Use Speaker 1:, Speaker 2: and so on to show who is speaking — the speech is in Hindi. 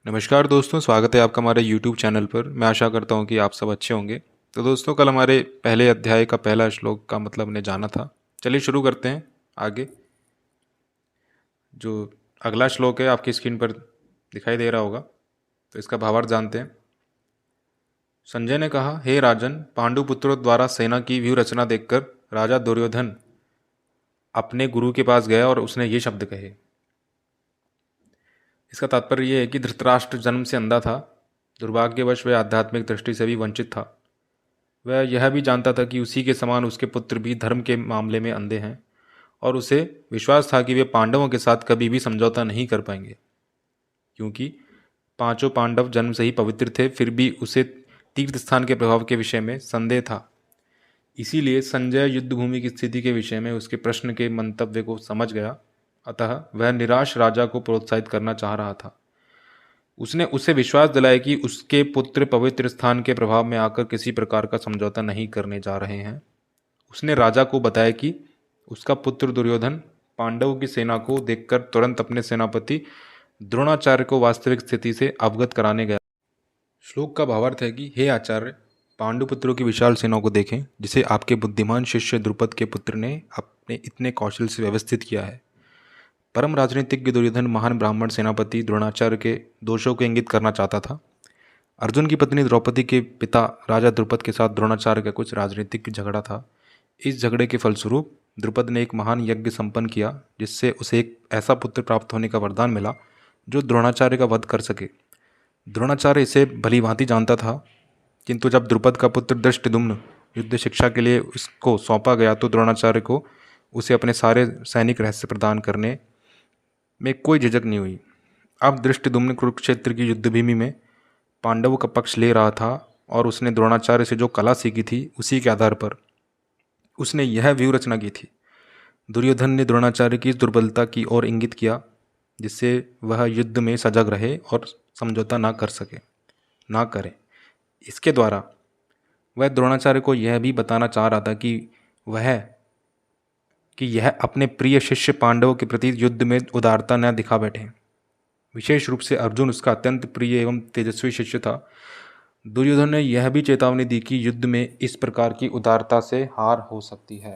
Speaker 1: नमस्कार दोस्तों, स्वागत है आपका हमारे YouTube चैनल पर। मैं आशा करता हूँ कि आप सब अच्छे होंगे। तो दोस्तों, कल हमारे पहले अध्याय का पहला श्लोक का मतलब हमने जाना था। चलिए शुरू करते हैं आगे। जो अगला श्लोक है आपकी स्क्रीन पर दिखाई दे रहा होगा, तो इसका भावार्थ जानते हैं। संजय ने कहा, हे राजन, पांडुपुत्रों द्वारा सेना की व्यूह रचना देखकर राजा दुर्योधन अपने गुरु के पास गया और उसने ये शब्द कहे। इसका तात्पर्य यह है कि धृतराष्ट्र जन्म से अंधा था। दुर्भाग्यवश वह आध्यात्मिक दृष्टि से भी वंचित था। वह यह भी जानता था कि उसी के समान उसके पुत्र भी धर्म के मामले में अंधे हैं, और उसे विश्वास था कि वे पांडवों के साथ कभी भी समझौता नहीं कर पाएंगे। क्योंकि पांचों पांडव जन्म से ही पवित्र थे, फिर भी उसे तीर्थ स्थान के प्रभाव के विषय में संदेह था। इसीलिए संजय युद्धभूमि की स्थिति के विषय में उसके प्रश्न के मंतव्य को समझ गया। अतः वह निराश राजा को प्रोत्साहित करना चाह रहा था। उसने उसे विश्वास दिलाया कि उसके पुत्र पवित्र स्थान के प्रभाव में आकर किसी प्रकार का समझौता नहीं करने जा रहे हैं। उसने राजा को बताया कि उसका पुत्र दुर्योधन पांडवों की सेना को देखकर तुरंत अपने सेनापति द्रोणाचार्य को वास्तविक स्थिति से अवगत कराने गया। श्लोक का भावार्थ है कि हे आचार्य, पांडुपुत्रों की विशाल सेना को देखें, जिसे आपके बुद्धिमान शिष्य द्रुपद के पुत्र ने अपने इतने कौशल से व्यवस्थित किया है। परम राजनीतिज्ञ दुर्योधन महान ब्राह्मण सेनापति द्रोणाचार्य के दोषों को इंगित करना चाहता था। अर्जुन की पत्नी द्रौपदी के पिता राजा द्रुपद के साथ द्रोणाचार्य का कुछ राजनीतिक झगड़ा था। इस झगड़े के फलस्वरूप द्रुपद ने एक महान यज्ञ संपन्न किया, जिससे उसे एक ऐसा पुत्र प्राप्त होने का वरदान मिला जो द्रोणाचार्य का वध कर सके। द्रोणाचार्य इसे भली भांति जानता था, किंतु जब द्रुपद का पुत्र धृष्टद्युम्न युद्ध शिक्षा के लिए उसको सौंपा गया तो द्रोणाचार्य को उसे अपने सारे सैनिक रहस्य प्रदान करने में कोई झिझक नहीं हुई। अब धृष्टद्युम्न कुरुक्षेत्र की युद्धभूमि में पांडवों का पक्ष ले रहा था, और उसने द्रोणाचार्य से जो कला सीखी थी उसी के आधार पर उसने यह व्यूह रचना की थी। दुर्योधन ने द्रोणाचार्य की इस दुर्बलता की ओर इंगित किया, जिससे वह युद्ध में सजग रहे और समझौता ना करे। इसके द्वारा वह द्रोणाचार्य को यह भी बताना चाह रहा था कि यह अपने प्रिय शिष्य पांडवों के प्रति युद्ध में उदारता न दिखा बैठे। विशेष रूप से अर्जुन उसका अत्यंत प्रिय एवं तेजस्वी शिष्य था। दुर्योधन ने यह भी चेतावनी दी कि युद्ध में इस प्रकार की उदारता से हार हो सकती है।